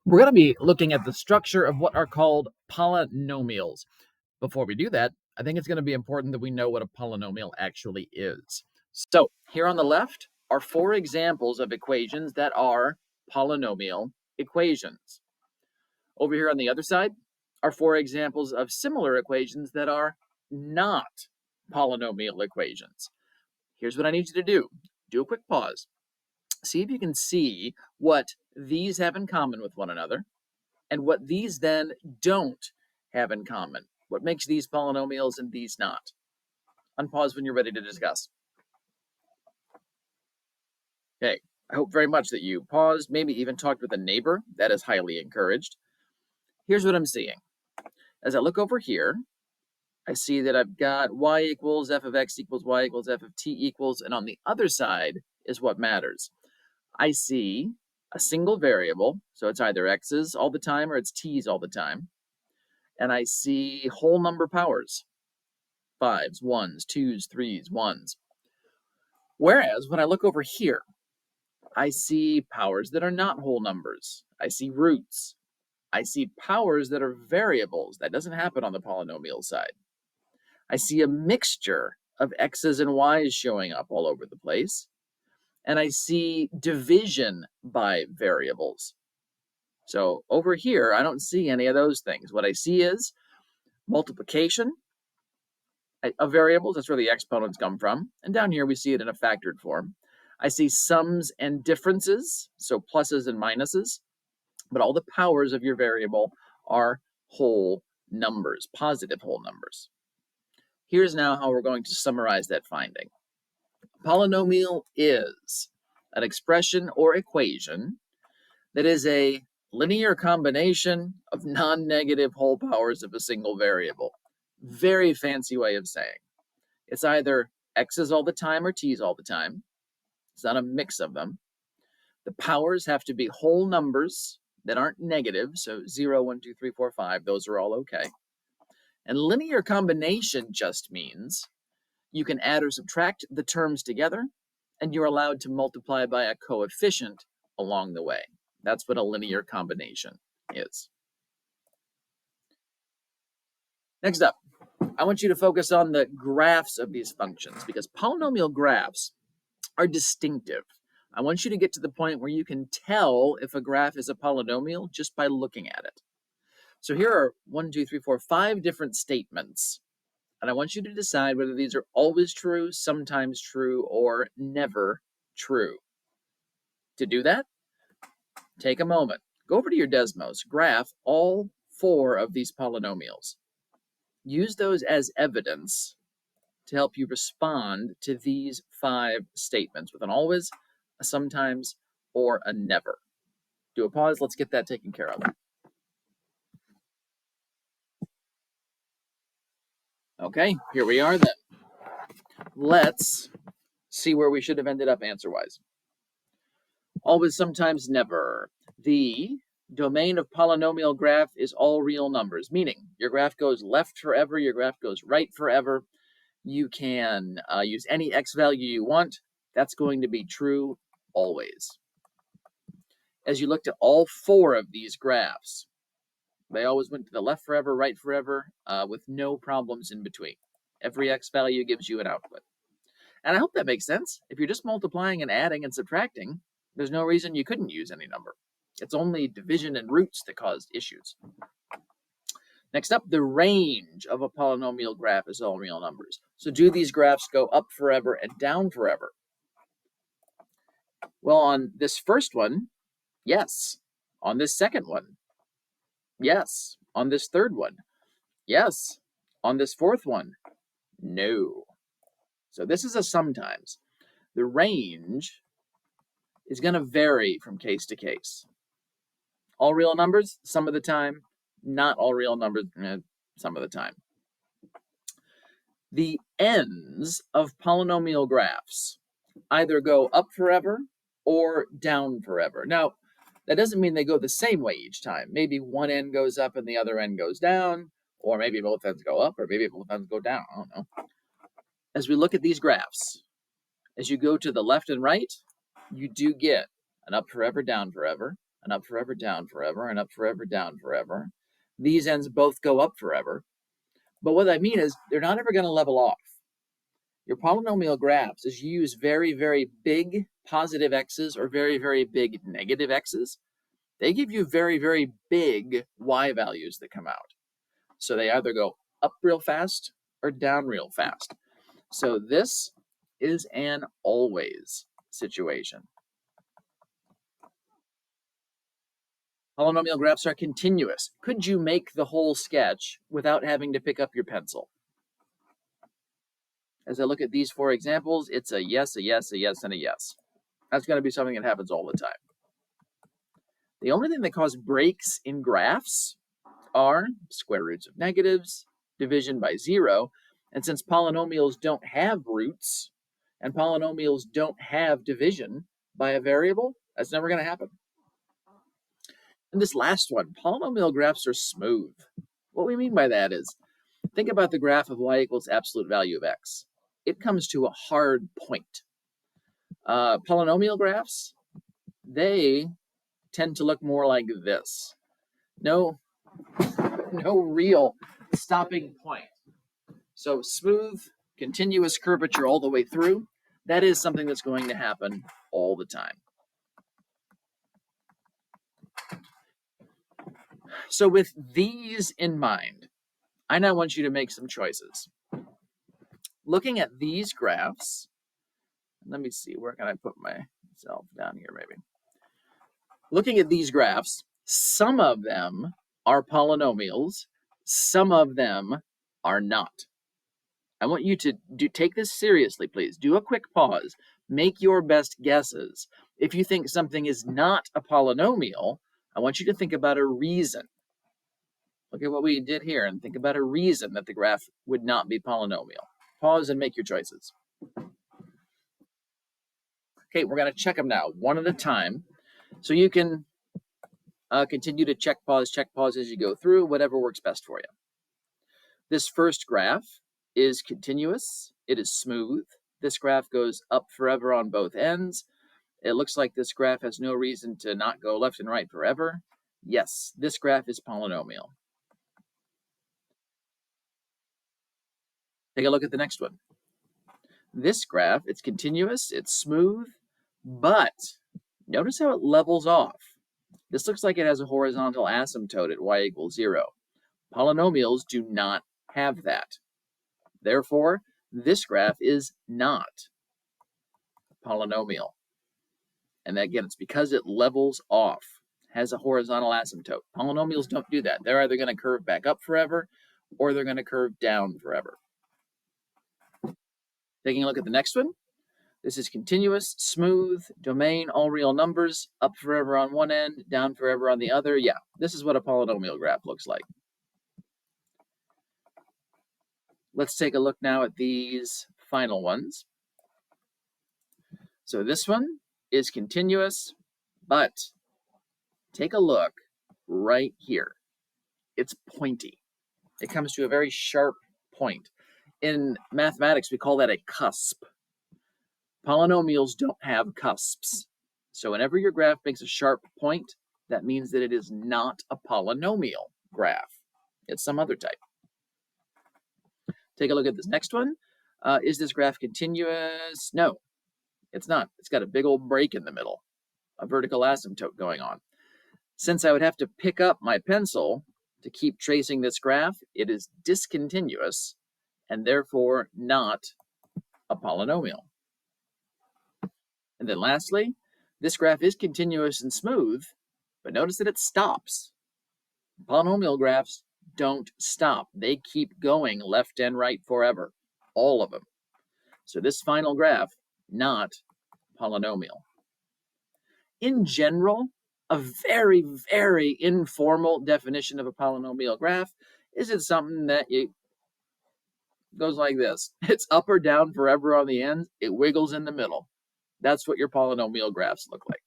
We're going to be looking at the structure of what are called polynomials. Before we do that, I think it's going to be important that we know what a polynomial actually is. So here on the left are 4 examples of equations that are polynomial equations. Over here on the other side are 4 examples of similar equations that are not polynomial equations. Here's what I need you to do. Do a quick pause. See if you can see what these have in common with one another and what these then don't have in common. What makes these polynomials and these not? Unpause when you're ready to discuss. Okay, I hope very much that you paused, maybe even talked with a neighbor. That is highly encouraged. Here's what I'm seeing. As I look over here, I see that I've got y equals f of x equals y equals f of t equals, and on the other side is what matters. I see a single variable, so it's either x's all the time or it's t's all the time. And I see whole number powers, 5s, 1s, 2s, 3s, 1s. Whereas when I look over here, I see powers that are not whole numbers. I see roots. I see powers that are variables. That doesn't happen on the polynomial side. I see a mixture of x's and y's showing up all over the place. And I see division by variables. So over here, I don't see any of those things. What I see is multiplication of variables. That's where the exponents come from. And down here, we see it in a factored form. I see sums and differences, so pluses and minuses. But all the powers of your variable are whole numbers, positive whole numbers. Here's now how we're going to summarize that finding. A polynomial is an expression or equation that is a linear combination of non-negative whole powers of a single variable. Very fancy way of saying. It's either x's all the time or t's all the time. It's not a mix of them. The powers have to be whole numbers that aren't negative, so 0, 1, 2, 3, 4, 5, those are all okay. And linear combination just means you can add or subtract the terms together, and you're allowed to multiply by a coefficient along the way. That's what a linear combination is. Next up, I want you to focus on the graphs of these functions because polynomial graphs are distinctive. I want you to get to the point where you can tell if a graph is a polynomial just by looking at it. So here are 1, 2, 3, 4, 5 different statements. And I want you to decide whether these are always true, sometimes true, or never true. To do that, take a moment. Go over to your Desmos, graph all 4 of these polynomials. Use those as evidence to help you respond to these 5 statements with an always, a sometimes, or a never. Do a pause. Let's get that taken care of. Okay, here we are then. Let's see where we should have ended up answer-wise. Always, sometimes, never. The domain of polynomial graph is all real numbers, meaning your graph goes left forever, your graph goes right forever. You can use any x value you want. That's going to be true always. As you looked at all 4 of these graphs, they always went to the left forever, right forever, with no problems in between. Every x value gives you an output. And I hope that makes sense. If you're just multiplying and adding and subtracting, there's no reason you couldn't use any number. It's only division and roots that caused issues. Next up, the range of a polynomial graph is all real numbers. So do these graphs go up forever and down forever? Well, on this first one, yes. On this second one, yes. On this third one, yes. On this fourth one, no. So this is a sometimes. The range is going to vary from case to case. All real numbers, some of the time. Not all real numbers, some of the time. The ends of polynomial graphs either go up forever or down forever. Now, that doesn't mean they go the same way each time. Maybe one end goes up and the other end goes down, or maybe both ends go up, or maybe both ends go down. I don't know. As we look at these graphs, as you go to the left and right, you do get an up forever, down forever. and up forever, down forever, and up forever, down forever. These ends both go up forever. But what I mean is they're not ever going to level off. Your polynomial graphs, as you use very, very big positive x's or very, very big negative x's, they give you very, very big y values that come out. So they either go up real fast or down real fast. So this is an always situation. Polynomial graphs are continuous. Could you make the whole sketch without having to pick up your pencil? As I look at these 4 examples, it's a yes, a yes, a yes, and a yes. That's going to be something that happens all the time. The only thing that causes breaks in graphs are square roots of negatives, division by 0, and since polynomials don't have roots and polynomials don't have division by a variable, that's never going to happen. And this last one, polynomial graphs are smooth. What we mean by that is, think about the graph of y equals absolute value of x. It comes to a hard point. Polynomial graphs, they tend to look more like this. No real stopping point. So smooth, continuous curvature all the way through, that is something that's going to happen all the time. So with these in mind, I now want you to make some choices. Looking at these graphs, let me see, where can I put myself down here maybe? Looking at these graphs, some of them are polynomials, some of them are not. I want you to take this seriously, please. Do a quick pause. Make your best guesses. If you think something is not a polynomial, I want you to think about a reason. Look at what we did here and think about a reason that the graph would not be polynomial. Pause and make your choices. Okay, we're going to check them now, one at a time. So you can continue to check pause as you go through, whatever works best for you. This first graph is continuous. It is smooth. This graph goes up forever on both ends. It looks like this graph has no reason to not go left and right forever. Yes, this graph is polynomial. Take a look at the next one. This graph, it's continuous, it's smooth, but notice how it levels off. This looks like it has a horizontal asymptote at y equals 0. Polynomials do not have that. Therefore, this graph is not polynomial. And again, it's because it levels off, has a horizontal asymptote. Polynomials don't do that. They're either going to curve back up forever or they're going to curve down forever. Taking a look at the next one. This is continuous, smooth, domain, all real numbers, up forever on one end, down forever on the other. Yeah, this is what a polynomial graph looks like. Let's take a look now at these final ones. So this one is continuous, but take a look right here. It's pointy. It comes to a very sharp point. In mathematics, we call that a cusp. Polynomials don't have cusps. So whenever your graph makes a sharp point, that means that it is not a polynomial graph. It's some other type. Take a look at this next one. Is this graph continuous? No, it's not. It's got a big old break in the middle, a vertical asymptote going on. Since I would have to pick up my pencil to keep tracing this graph, it is discontinuous and therefore not a polynomial. And then lastly, this graph is continuous and smooth, but notice that it stops. Polynomial graphs don't stop. They keep going left and right forever, all of them. So this final graph, not polynomial. In general, a very, very informal definition of a polynomial graph is it something that goes like this. It's up or down forever on the ends. It wiggles in the middle. That's what your polynomial graphs look like.